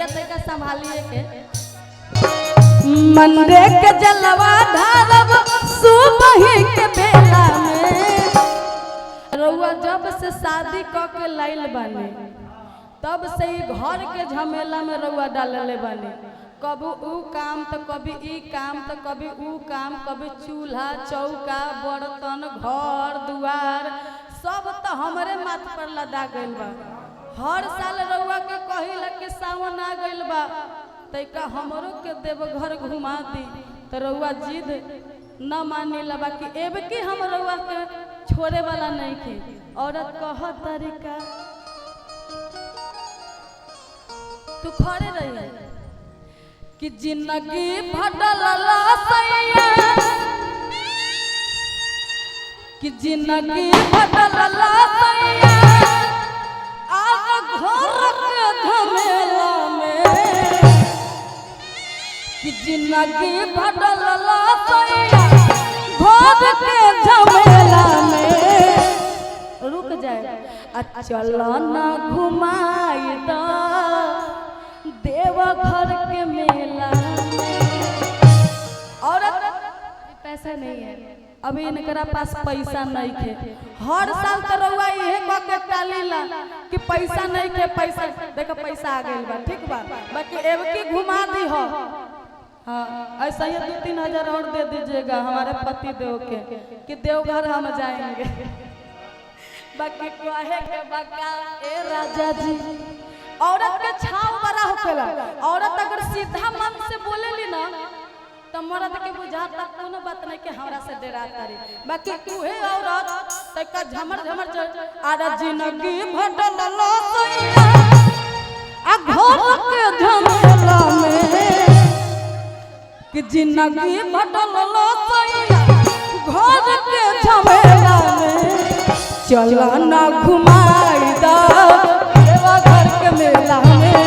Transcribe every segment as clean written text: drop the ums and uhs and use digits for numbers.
भैया तैका संभालिए के मंडे के जलवा ढारब सुबह के बेला में। रउआ जब से शादी क के लाइल बानी तब से ही घर के झमेला में रउआ डालले बानी। कभी ऊ काम तो कभी ई काम तो कभी ऊ काम, कभी चूल्हा चौका बर्तन घर दुआर सब तो हमारे माथ पर लदा गइल बा। हर साल रउआ के कहिला कि सावन आ गइल बा तैका हमरो के देवघर घुमा दी तो रउआ जिद न मानिला बाकी एब की हम रउआ के छोड़े वाला नहीं के। औरत कह तरीका तू खड़े रही कि जिंदगी भटलला सैया कि जिंदगी भटलला सैया आग घर के झमेला में। कि जिंदगी भटलला सैया घर के झमेला में। रुक जाए चलो ना घुमाई दो देवघर के मेला में। औरत पैसा नहीं है अभी इनकरा पास पैसा नहीं थे। हर साल तो रउआ इहे क के टालीला कि पैसा नहीं थे। पैसा देखो पैसा आ गइल बा ठीक बा बाकी एब की घुमा दी हो। हाँ ऐसा ही 2-3 हजार और दे दीजिएगा हमारे पति देव के कि देवघर हम जाएंगे। बाकी कहे के बका ए राजा जी औरत के छाव बड़ा होखेला। औरत अगर सीधा मन से बोलेली ना तो मर्द के बुझाता कोनो बात नहीं कि हमरा से डराता रे। बाकी उहे औरत तका झमर झमर आरा जिंदगी भटलला सैया आ घर के झमेला में। कि जिंदगी भटलला सैया घर के झमेला में। चलो ना घुमाई दो देवघर के मेला में।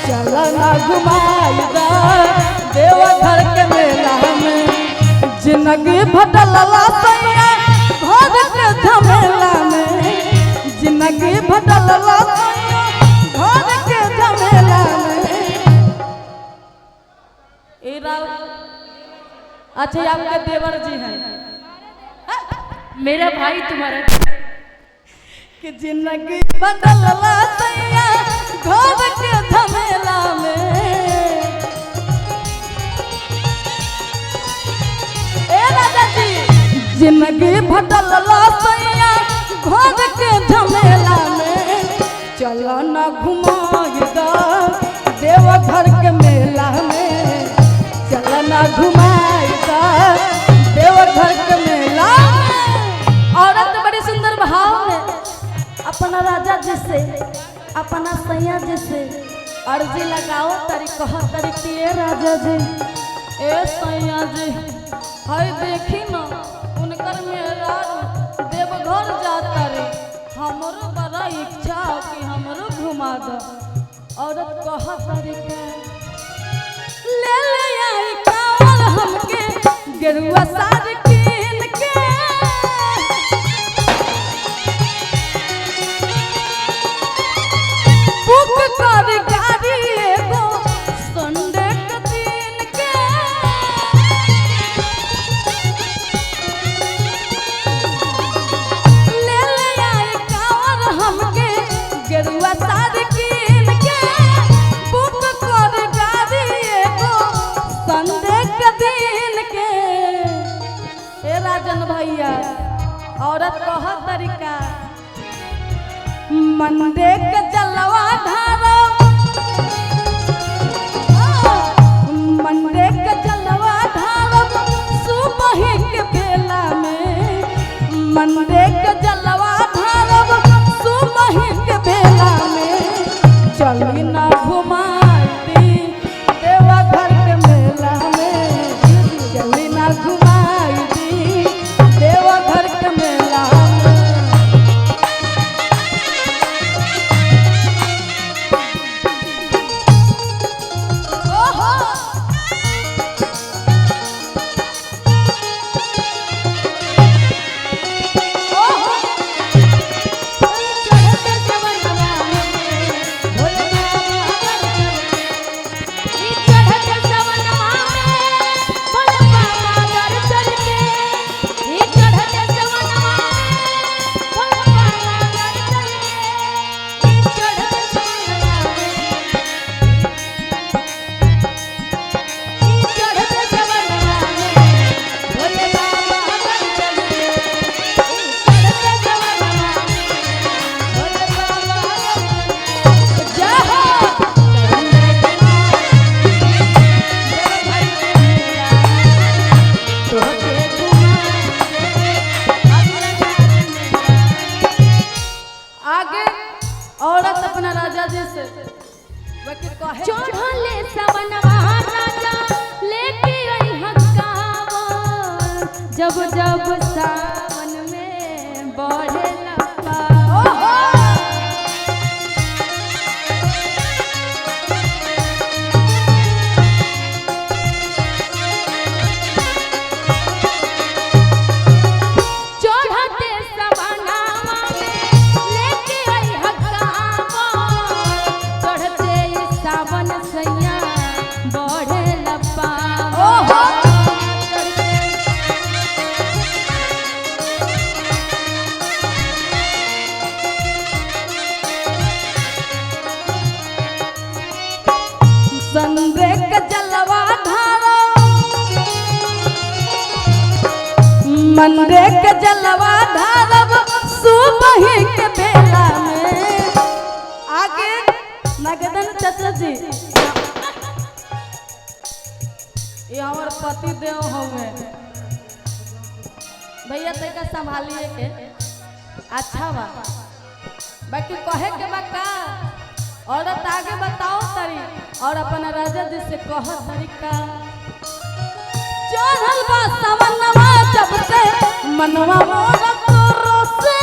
चलो ना घुमाई दो देवघर के मेला में। जिंदगी भटलला सैया घर के झमेला में। जिंदगी भटलला सैया घर के झमेला में। ए राव अच्छा आपके देवर जी हैं मेरा भाई तुम्हारा। कि जिंदगी बदलला सैया घर के झमेला में। ए राजा जी जिंदगी बदलला सैया घर के झमेला में। चलो ना घुमाई दो देवघर के मेला में। चलो ना घुमाई दो देवघर के मेला में। औरत बड़ी सुंदर भाव में अपना राजा जी से अपना सैया जी से अर्जी लगाओ तरी कह तरी कि ए राजा जी ए सैया जी हाय देखी ना उनकर मेरा देवघर जाता रे हमरो बड़ा इच्छा कि हमरो घुमा दो। औरत कह तरी ले ले आई कावल हमके गेरुआ साड़ी कीन के। बुक कर गाड़ी एगो संडे के दिन के। ले ले आई कावर हमके गेरुआ साड़ी कीन के। बुक कर गाड़ी एगो संडे के दिन के। ए राजन भैया औरत कह तरीका मंडे के जलवा ढारो मंडे के जलवा ढारो सुबह के बेला में। मंडे के जलवा ढारो सुबह के बेला में। चली ना घुमाई दी देवघर के मेला में। चली ना घुमाई दी देवघर के मेला में। जब जब सावन में बढ़े लपा चढ़ते सवनावा में लेके आई हकावा चढ़ते सावन सैया बढ़े लपा संगे के जलवा धारा मंडे के जलवा धारब सुबह के बेला में आगे नगदन चाचा जी ये हमार पति देव होंगे भैया तैका संभालिए के अच्छा बा बाकी कहे के बा का औरत आगे बताओ तरी और अपना राजा जी से कह तरीका चढ़ल बा सवनवा जब से मनवा मोरा तोरो से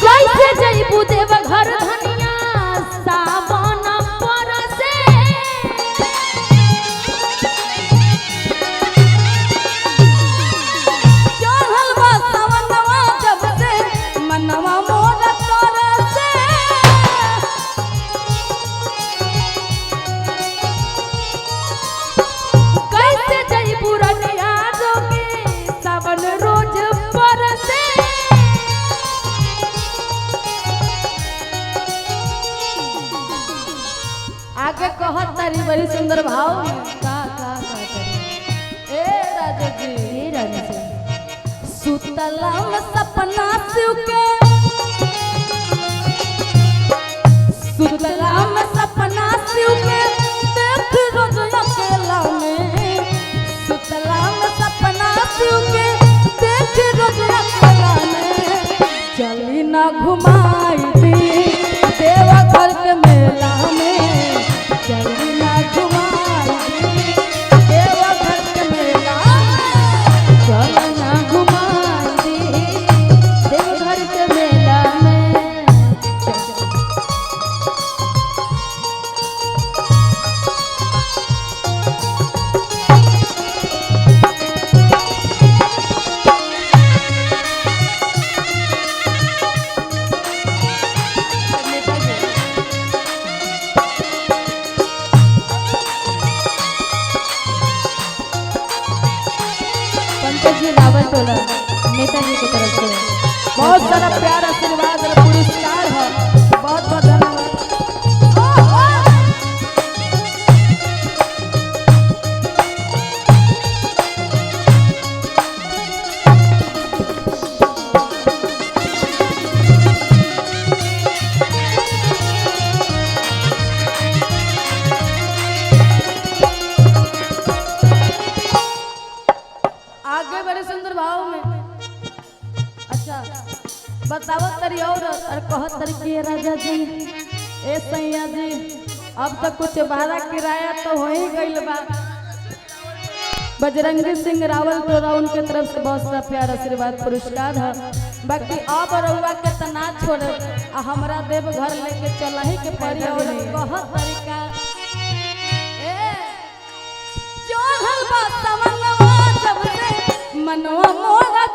कैसे जइबू देव घर धनिया सावन बरसे चढ़ल बा सवनवा जब से मनवा मोरा तोरो से कैसे जइबू रनिया जोगे सावन रोज बरसे आगे कहत तारी बड़ी सुंदर भाव में का करी ए राजा जी ए रानी से सुतला में सपना सिउ के सुतला में सपना सिउ के देख रोज अकेला में सुतला में सपना सिउ के देख रोज अकेला में चली ना घुमाई दी देवा घर के मेला में चली ना घुमाई दी देवा घर के मेला में चल ना घुमाई दी देवघर के मेला में पंकज जी रावल टोला नेताजी की तरफ से बहुत सारा प्यार आशीर्वाद और पुरस्कार है बहुत बहुत धन्यवाद आगे बड़े सुंदर भाव में अच्छा बतावत तरी और कहत तरी कि राजा जी ए सैया जी अब तक कुछ भाड़ा किराया तो हो ही गइल बा बजरंगी सिंह रावल टोला उनके तरफ से बहुत सारा प्यार आशीर्वाद पुरस्कार है बाकी अब रउआ के तना छोड़े आ हमरा देव घर लेके चला ही के पड़ी और कहत तरीका ए चढ़ल बा सवनवा जब से मनवा मोरा